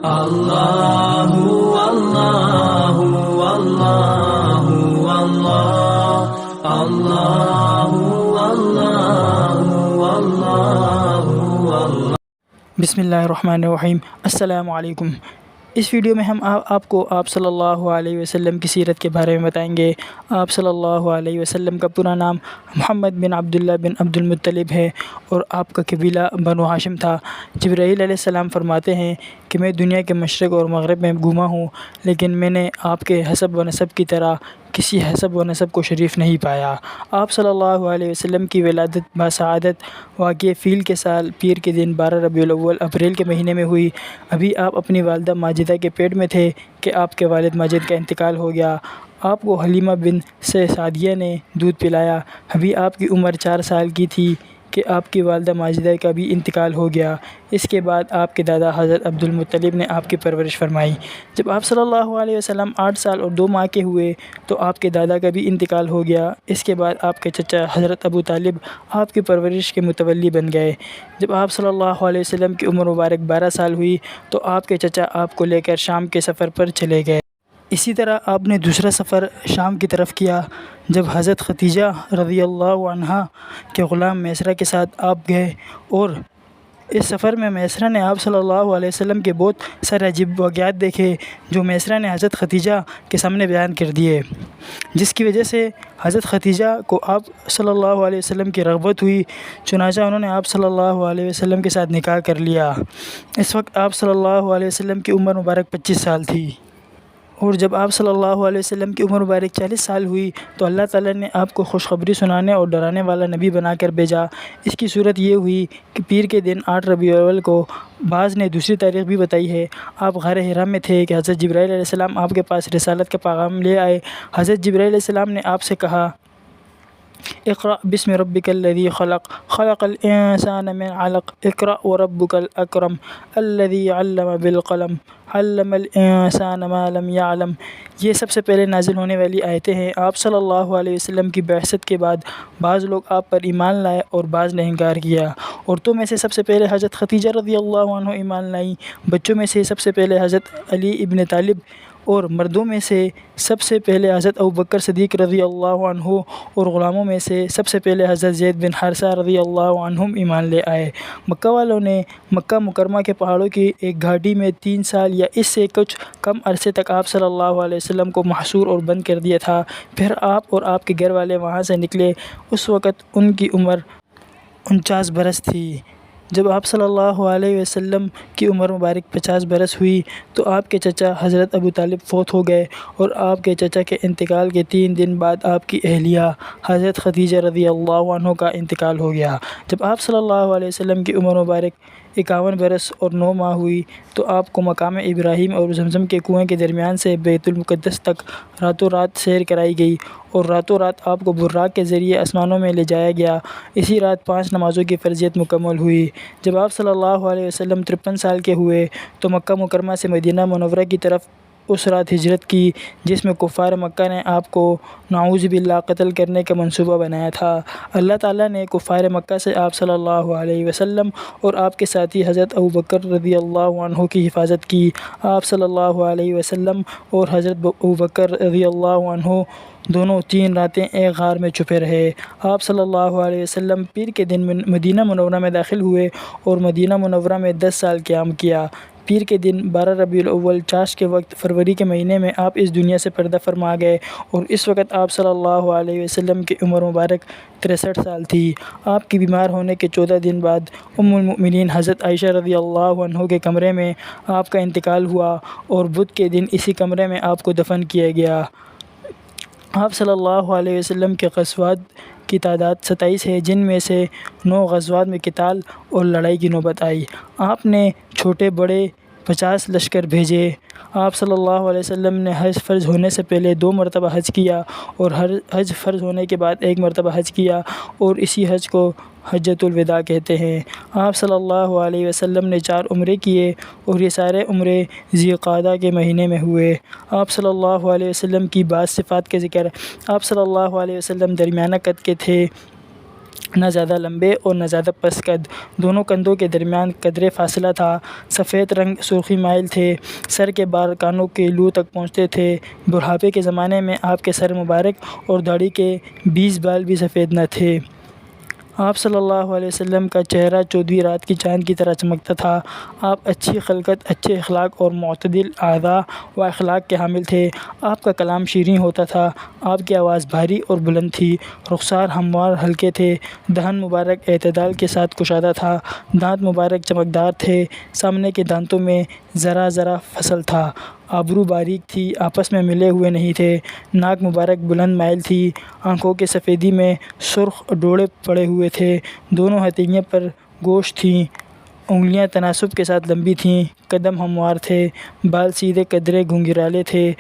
اللہ اللہ اللہ اللہ اللہ اللہ اللہ۔ بسم اللہ الرحمن الرحیم۔ السلام علیکم۔ اس ویڈیو میں ہم آپ کو آپ صلی اللہ علیہ وسلم کی سیرت کے بارے میں بتائیں گے۔ آپ صلی اللہ علیہ وسلم کا پورا نام محمد بن عبداللہ بن عبد المطلب ہے اور آپ کا قبیلہ بنو ہاشم تھا۔ جبرائیل علیہ السلام فرماتے ہیں کہ میں دنیا کے مشرق اور مغرب میں گھوما ہوں، لیکن میں نے آپ کے حسب و نسب کی طرح کسی حسب و نسب کو شریف نہیں پایا۔ آپ صلی اللہ علیہ وسلم کی ولادت باسعادت واقع فیل کے سال پیر کے دن 12 ربیع الاول اپریل کے مہینے میں ہوئی۔ ابھی آپ اپنی والدہ ماجدہ کے پیٹ میں تھے کہ آپ کے والد ماجد کا انتقال ہو گیا۔ آپ کو حلیمہ بنت سعدیہ نے دودھ پلایا۔ ابھی آپ کی عمر 4 سال کی تھی کہ آپ کی والدہ ماجدہ کا بھی انتقال ہو گیا۔ اس کے بعد آپ کے دادا حضرت عبد المطلب نے آپ کی پرورش فرمائی۔ جب آپ صلی اللہ علیہ وسلم 8 سال اور 2 ماہ کے ہوئے تو آپ کے دادا کا بھی انتقال ہو گیا۔ اس کے بعد آپ کے چچا حضرت ابو طالب آپ کی پرورش کے متولی بن گئے۔ جب آپ صلی اللہ علیہ وسلم کی عمر مبارک 12 سال ہوئی تو آپ کے چچا آپ کو لے کر شام کے سفر پر چلے گئے۔ اسی طرح آپ نے دوسرا سفر شام کی طرف کیا جب حضرت ختیجہ رضی اللہ عنہا کے غلام میسرہ کے ساتھ آپ گئے، اور اس سفر میں میسرہ نے آپ صلی اللہ علیہ وسلم کے بہت سارے عجیب واقعات دیکھے جو میسرہ نے حضرت ختیجہ کے سامنے بیان کر دیے، جس کی وجہ سے حضرت ختیجہ کو آپ صلی اللہ علیہ وسلم کی رغبت ہوئی۔ چنانچہ انہوں نے آپ صلی اللہ علیہ وسلم کے ساتھ نکاح کر لیا۔ اس وقت آپ صلی اللہ علیہ وسلم کی عمر مبارک 25 سال تھی، اور جب آپ صلی اللہ علیہ وسلم کی عمر مبارک 40 سال ہوئی تو اللہ تعالیٰ نے آپ کو خوشخبری سنانے اور ڈرانے والا نبی بنا کر بھیجا۔ اس کی صورت یہ ہوئی کہ پیر کے دن 8 ربیع الاول کو، بعض نے دوسری تاریخ بھی بتائی ہے، آپ غار حرا میں تھے کہ حضرت جبرائیل علیہ السلام آپ کے پاس رسالت کا پیغام لے آئے۔ حضرت جبرائیل علیہ السلام نے آپ سے کہا، اقرأ بسم ربک الذی خلق خلق الانسان من علق اقرأ وربک الاکرم الذی علم بالقلم علم الانسان ما لم يعلم۔ یہ سب سے پہلے نازل ہونے والی آیتیں ہیں۔ آپ صلی اللہ علیہ وسلم کی بعثت کے بعد بعض لوگ آپ پر ایمان لائے اور بعض نے انکار کیا۔ عورتوں میں سے سب سے پہلے حضرت ختیجہ رضی اللہ عنہ ایمان لائیں، بچوں میں سے سب سے پہلے حضرت علی ابن طالب، اور مردوں میں سے سب سے پہلے حضرت ابوبکر صدیق رضی اللہ عنہ، اور غلاموں میں سے سب سے پہلے حضرت زید بن حارثہ رضی اللہ عنہم ایمان لے آئے۔ مکہ والوں نے مکہ مکرمہ کے پہاڑوں کی ایک گھاٹی میں 3 سال یا اس سے کچھ کم عرصے تک آپ صلی اللہ علیہ وسلم کو محصور اور بند کر دیا تھا۔ پھر آپ اور آپ کے گھر والے وہاں سے نکلے۔ اس وقت ان کی عمر 49 برس تھی۔ جب آپ صلی اللہ علیہ وسلم کی عمر مبارک 50 برس ہوئی تو آپ کے چچا حضرت ابو طالب فوت ہو گئے، اور آپ کے چچا کے انتقال کے 3 دن بعد آپ کی اہلیہ حضرت ختیجہ رضی اللہ عنہ کا انتقال ہو گیا۔ جب آپ صلی اللہ علیہ وسلم کی عمر مبارک 51 برس اور 9 ماہ ہوئی تو آپ کو مقام ابراہیم اور زمزم کے کنویں کے درمیان سے بیت المقدس تک راتوں رات سیر کرائی گئی، اور راتوں رات آپ کو براق کے ذریعے آسمانوں میں لے جایا گیا۔ اسی رات 5 نمازوں کی فرضیت مکمل ہوئی۔ جب آپ صلی اللہ علیہ وسلم 53 سال کے ہوئے تو مکہ مکرمہ سے مدینہ منورہ کی طرف اس رات ہجرت کی جس میں کفار مکہ نے آپ کو نعوذ باللہ قتل کرنے کا منصوبہ بنایا تھا۔ اللہ تعالیٰ نے کفار مکہ سے آپ صلی اللہ علیہ وسلم اور آپ کے ساتھی حضرت ابوبکر رضی اللہ عنہ کی حفاظت کی۔ آپ صلی اللہ علیہ وسلم اور حضرت ابوبکر رضی اللہ عنہ دونوں 3 راتیں ایک غار میں چھپے رہے۔ آپ صلی اللہ علیہ وسلم پیر کے دن مدینہ منورہ میں داخل ہوئے اور مدینہ منورہ میں 10 سال قیام کیا۔ پیر کے دن 12 ربیع الاول چاش کے وقت فروری کے مہینے میں آپ اس دنیا سے پردہ فرما گئے، اور اس وقت آپ صلی اللہ علیہ وسلم کی عمر مبارک 63 سال تھی۔ آپ کی بیمار ہونے کے 14 دن بعد ام المؤمنین حضرت عائشہ رضی اللہ عنہ کے کمرے میں آپ کا انتقال ہوا، اور بدھ کے دن اسی کمرے میں آپ کو دفن کیا گیا۔ آپ صلی اللہ علیہ وسلم کے غزوات کی تعداد 27 ہے، جن میں سے 9 غزوات میں قتال اور لڑائی کی نوبت آئی۔ آپ نے چھوٹے بڑے 50 لشکر بھیجے۔ آپ صلی اللہ علیہ وسلم نے حج فرض ہونے سے پہلے 2 مرتبہ حج کیا، اور حج فرض ہونے کے بعد 1 مرتبہ حج کیا، اور اسی حج کو حجۃ الوداع کہتے ہیں۔ آپ صلی اللہ علیہ وسلم نے 4 عمرے کیے، اور یہ سارے عمرے ذی القعدہ کے مہینے میں ہوئے۔ آپ صلی اللہ علیہ وسلم کی بعض صفات کے ذکر۔ آپ صلی اللہ علیہ وسلم درمیانہ قد کے تھے، نہ زیادہ لمبے اور نہ زیادہ پست قد، دونوں کندھوں کے درمیان قدرے فاصلہ تھا، سفید رنگ سرخی مائل تھے، سر کے بال کانوں کے لو تک پہنچتے تھے۔ بڑھاپے کے زمانے میں آپ کے سر مبارک اور داڑھی کے 20 بال بھی سفید نہ تھے۔ آپ صلی اللہ علیہ وسلم کا چہرہ 14ویں رات کی چاند کی طرح چمکتا تھا۔ آپ اچھی خلقت، اچھے اخلاق اور معتدل اعضاء و اخلاق کے حامل تھے۔ آپ کا کلام شیریں ہوتا تھا، آپ کی آواز بھاری اور بلند تھی، رخسار ہموار ہلکے تھے، دہن مبارک اعتدال کے ساتھ کشادہ تھا، دانت مبارک چمکدار تھے، سامنے کے دانتوں میں ذرا ذرا فصل تھا، ابرو باریک تھی، آپس میں ملے ہوئے نہیں تھے، ناک مبارک بلند مائل تھی، آنکھوں کے سفیدی میں سرخ ڈوڑے پڑے ہوئے تھے، دونوں ہتھیلیوں پر گوشت تھیں، انگلیاں تناسب کے ساتھ لمبی تھیں، قدم ہموار تھے، بال سیدھے قدرے گھنگھرالے تھے،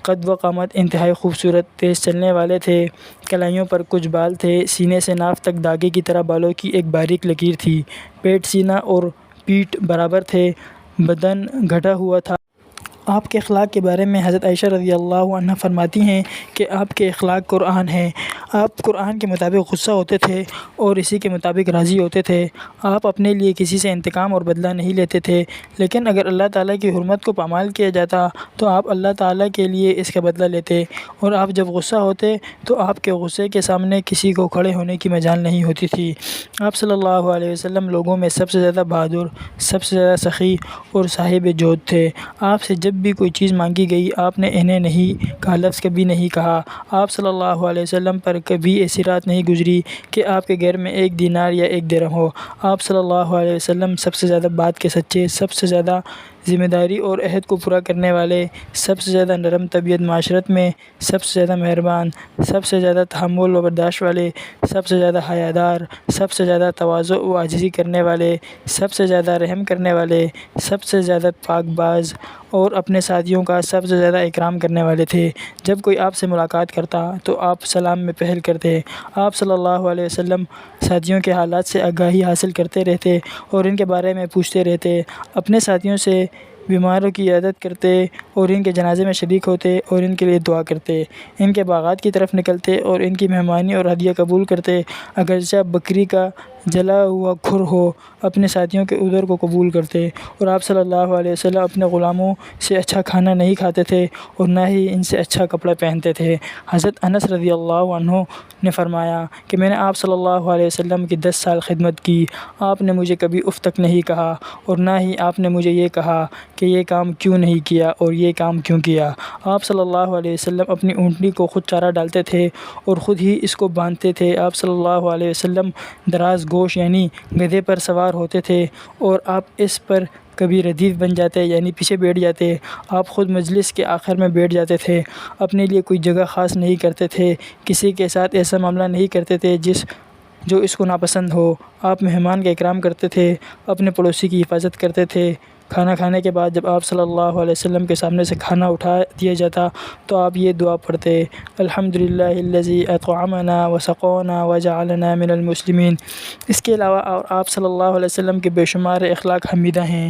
قد و قامت انتہائی خوبصورت، تیز چلنے والے تھے، کلائیوں پر کچھ بال تھے، سینے سے ناف تک دھاگے کی طرح بالوں کی ایک باریک لکیر تھی، پیٹ، سینہ اور پیٹھ برابر تھے، بدن گھٹا ہوا تھا۔ آپ کے اخلاق کے بارے میں حضرت عائشہ رضی اللہ عنہا فرماتی ہیں کہ آپ کے اخلاق قرآن ہیں۔ آپ قرآن کے مطابق غصہ ہوتے تھے اور اسی کے مطابق راضی ہوتے تھے۔ آپ اپنے لیے کسی سے انتقام اور بدلہ نہیں لیتے تھے، لیکن اگر اللہ تعالیٰ کی حرمت کو پامال کیا جاتا تو آپ اللہ تعالیٰ کے لیے اس کا بدلہ لیتے، اور آپ جب غصہ ہوتے تو آپ کے غصے کے سامنے کسی کو کھڑے ہونے کی مجال نہیں ہوتی تھی۔ آپ صلی اللہ علیہ وسلم لوگوں میں سب سے زیادہ بہادر، سب سے زیادہ سخی اور صاحب جود تھے۔ آپ سے جب بھی کوئی چیز مانگی گئی آپ نے انہیں نہیں کا لفظ کبھی نہیں کہا۔ آپ صلی اللہ علیہ وسلم پر کبھی ایسی رات نہیں گزری کہ آپ کے گھر میں 1 دینار یا 1 درہم ہو۔ آپ صلی اللہ علیہ وسلم سب سے زیادہ بات کے سچے، سب سے زیادہ ذمہ داری اور عہد کو پورا کرنے والے، سب سے زیادہ نرم طبیعت، معاشرت میں سب سے زیادہ مہربان، سب سے زیادہ تحمل و برداشت والے، سب سے زیادہ حیا دار، سب سے زیادہ تواضع و عاجزی کرنے والے، سب سے زیادہ رحم کرنے والے، سب سے زیادہ پاک باز اور اپنے ساتھیوں کا سب سے زیادہ اکرام کرنے والے تھے۔ جب کوئی آپ سے ملاقات کرتا تو آپ سلام میں پہل کرتے۔ آپ صلی اللہ علیہ وسلم ساتھیوں کے حالات سے آگاہی حاصل کرتے رہتے اور ان کے بارے میں پوچھتے رہتے، اپنے ساتھیوں سے بیماروں کی عیادت کرتے اور ان کے جنازے میں شریک ہوتے اور ان کے لیے دعا کرتے، ان کے باغات کی طرف نکلتے اور ان کی مہمانی اور ہدیہ قبول کرتے، اگرچہ بکری کا جلا ہوا کھر ہو اپنے ساتھیوں کے عذر کو قبول کرتے، اور آپ صلی اللہ علیہ وسلم اپنے غلاموں سے اچھا کھانا نہیں کھاتے تھے اور نہ ہی ان سے اچھا کپڑا پہنتے تھے۔ حضرت انس رضی اللہ عنہ نے فرمایا کہ میں نے آپ صلی اللہ علیہ وسلم کی 10 سال خدمت کی، آپ نے مجھے کبھی اف تک نہیں کہا اور نہ ہی آپ نے مجھے یہ کہا کہ یہ کام کیوں نہیں کیا اور یہ کام کیوں کیا۔ آپ صلی اللہ علیہ وسلم اپنی اونٹنی کو خود چارہ ڈالتے تھے اور خود ہی اس کو باندھتے تھے۔ آپ صلی اللہ علیہ وسلم دراز گوش یعنی گدھے پر سوار ہوتے تھے اور آپ اس پر کبھی ردیف بن جاتے یعنی پیچھے بیٹھ جاتے۔ آپ خود مجلس کے آخر میں بیٹھ جاتے تھے، اپنے لیے کوئی جگہ خاص نہیں کرتے تھے، کسی کے ساتھ ایسا معاملہ نہیں کرتے تھے جو اس کو ناپسند ہو۔ آپ مہمان کا اکرام کرتے تھے، اپنے پڑوسی کی حفاظت کرتے تھے۔ کھانا کھانے کے بعد جب آپ صلی اللہ علیہ وسلم کے سامنے سے کھانا اٹھا دیا جاتا تو آپ یہ دعا پڑھتے، الحمدللہ الذی اطعمنا وسقانا وجعلنا من المسلمین۔ اس کے علاوہ آپ صلی اللہ علیہ وسلم کے بے شمار اخلاق حمیدہ ہیں۔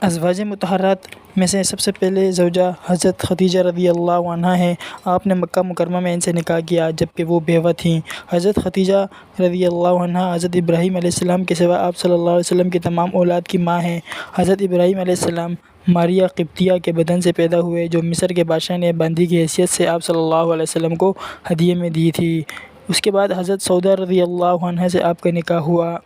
ازواج مطہرات میں سے سب سے پہلے زوجہ حضرت خدیجہ رضی اللہ عنہا ہیں۔ آپ نے مکہ مکرمہ میں ان سے نکاح کیا جبکہ وہ بیوہ تھیں۔ حضرت خدیجہ رضی اللہ عنہا حضرت ابراہیم علیہ السلام کے سوا آپ صلی اللہ علیہ وسلم کی تمام اولاد کی ماں ہیں۔ حضرت ابراہیم علیہ السلام ماریہ قبطیہ کے بدن سے پیدا ہوئے جو مصر کے بادشاہ نے باندھی کی حیثیت سے آپ صلی اللہ علیہ وسلم کو ہدیے میں دی تھی۔ اس کے بعد حضرت سودا رضی اللہ عنہا سے آپ کا نکاح ہوا۔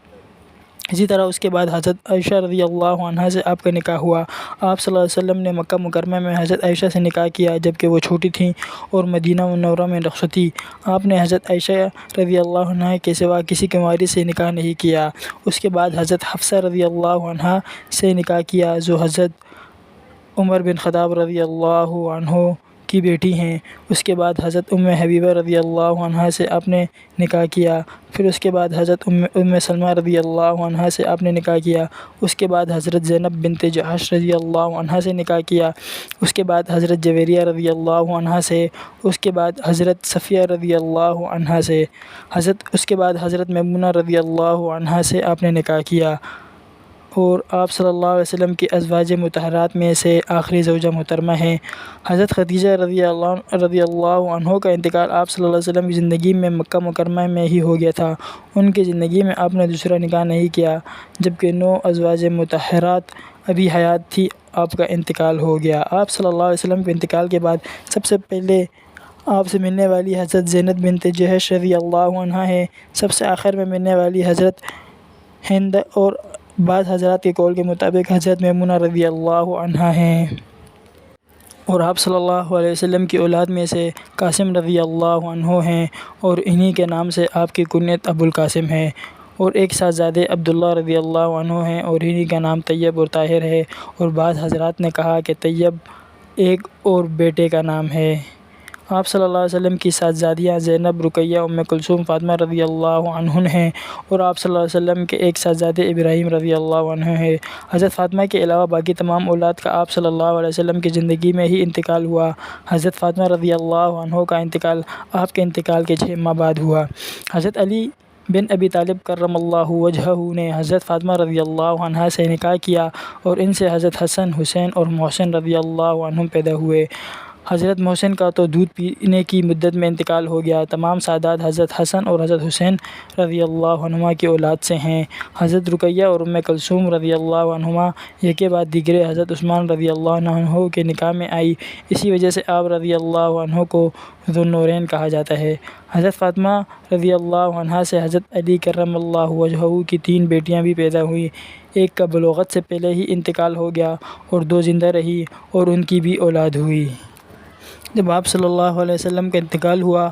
اسی طرح اس کے بعد حضرت عائشہ رضی اللہ عنہا سے آپ کا نکاح ہوا۔ آپ صلی اللہ علیہ وسلم نے مکہ مکرمہ میں حضرت عائشہ سے نکاح کیا جبکہ وہ چھوٹی تھیں اور مدینہ منورہ میں رخصتی۔ آپ نے حضرت عائشہ رضی اللہ عنہا کے سوا کسی کنواری سے نکاح نہیں کیا۔ اس کے بعد حضرت حفصہ رضی اللہ عنہا سے نکاح کیا جو حضرت عمر بن خطاب رضی اللہ عنہ کی بیٹی ہیں۔ اس کے بعد حضرت حبیبہ رضی اللہ عنہا سے آپ نے نکاح کیا۔ پھر اس کے بعد حضرت سلمہ رضی اللہ عنہا سے آپ نے نکاح کیا۔ اس کے بعد حضرت زینب بنت جحش رضی اللہ عنہا سے نکاح کیا۔ اس کے بعد حضرت جویریہ رضی اللہ عنہا سے۔ اس کے بعد حضرت صفیہ رضی اللہ عنہا سے۔ اس کے بعد حضرت میمونہ رضی اللہ عنہا سے آپ نے نکاح کیا۔ اور آپ صلی اللہ علیہ وسلم کی ازواج مطہرات میں سے آخری زوجہ محترمہ ہیں۔ حضرت خدیجہ رضی اللہ عنہ کا انتقال آپ صلی اللہ علیہ وسلم کی زندگی میں مکہ مکرمہ میں ہی ہو گیا تھا۔ ان کی زندگی میں آپ نے دوسرا نکاح نہیں کیا، جبکہ 9 ازواج مطہرات ابھی حیات تھی، آپ کا انتقال ہو گیا۔ آپ صلی اللہ علیہ وسلم کے انتقال کے بعد سب سے پہلے آپ سے ملنے والی حضرت زینب بنت جحش رضی اللہ عنہا ہے۔ سب سے آخر میں ملنے والی حضرت ہند اور بعض حضرات کے قول کے مطابق حضرت میمونہ رضی اللہ عنہا ہیں۔ اور آپ صلی اللہ علیہ وسلم کی اولاد میں سے قاسم رضی اللہ عنہ ہیں، اور انہی کے نام سے آپ کی کنیت ابو القاسم ہے۔ اور ایک صاحبزادے عبداللہ رضی اللہ عنہ ہیں، اور انہی کا نام طیب اور طاہر ہے۔ اور بعض حضرات نے کہا کہ طیب ایک اور بیٹے کا نام ہے۔ آپ صلی اللہ علیہ وسلم کی صاحبزادیاں زینب، رقیہ، ام کلثوم، فاطمہ رضی اللہ عنہن ہیں، اور آپ صلی اللہ علیہ وسلم کے ایک صاحبزادے ابراہیم رضی اللہ عنہ ہیں۔ حضرت فاطمہ کے علاوہ باقی تمام اولاد کا آپ صلی اللہ علیہ وسلم کی زندگی میں ہی انتقال ہوا۔ حضرت فاطمہ رضی اللہ عنہ کا انتقال آپ کے انتقال کے 6 ماہ بعد ہوا۔ حضرت علی بن ابی طالب کرم اللہ وجہہ نے حضرت فاطمہ رضی اللہ عنہا سے نکاح کیا، اور ان سے حضرت حسن، حسین اور محسن رضی اللہ عنہم پیدا ہوئے۔ حضرت محسن کا تو دودھ پینے کی مدت میں انتقال ہو گیا۔ تمام سعادات حضرت حسن اور حضرت حسین رضی اللہ عنہما کی اولاد سے ہیں۔ حضرت رقیہ اور ام کلثوم رضی اللہ عنہما یکے بعد دیگرے حضرت عثمان رضی اللہ عنہ کے نکاح میں آئی، اسی وجہ سے آپ رضی اللہ عنہ کو ذو النورین کہا جاتا ہے۔ حضرت فاطمہ رضی اللہ عنہا سے حضرت علی کرم اللہ وجہہ کی 3 بیٹیاں بھی پیدا ہوئیں۔ ایک کا بلوغت سے پہلے ہی انتقال ہو گیا، اور 2 زندہ رہی اور ان کی بھی اولاد ہوئی۔ جب آپ صلی اللہ علیہ وسلم کا انتقال ہوا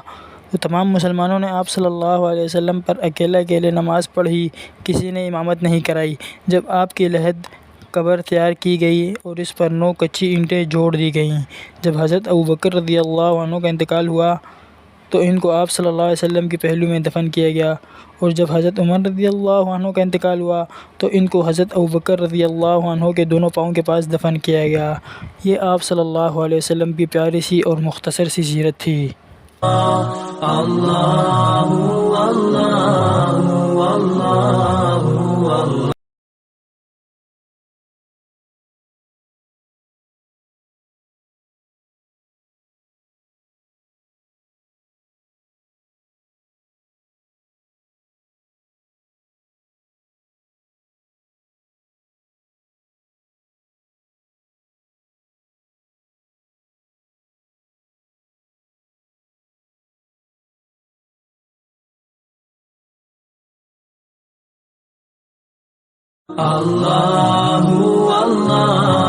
تو تمام مسلمانوں نے آپ صلی اللہ علیہ وسلم پر اکیلے نماز پڑھی، کسی نے امامت نہیں کرائی۔ جب آپ کی لحد قبر تیار کی گئی اور اس پر 9 کچی اینٹیں جوڑ دی گئیں۔ جب حضرت ابوبکر رضی اللہ عنہ کا انتقال ہوا تو ان کو آپ صلی اللہ علیہ وسلم کے پہلو میں دفن کیا گیا، اور جب حضرت عمر رضی اللہ عنہ کا انتقال ہوا تو ان کو حضرت ابوبکر رضی اللہ عنہ کے دونوں پاؤں کے پاس دفن کیا گیا۔ یہ آپ صلی اللہ علیہ وسلم کی پیاری سی اور مختصر سی سیرت تھی۔ اللہ اللہ اللہ۔ اللہ اللہ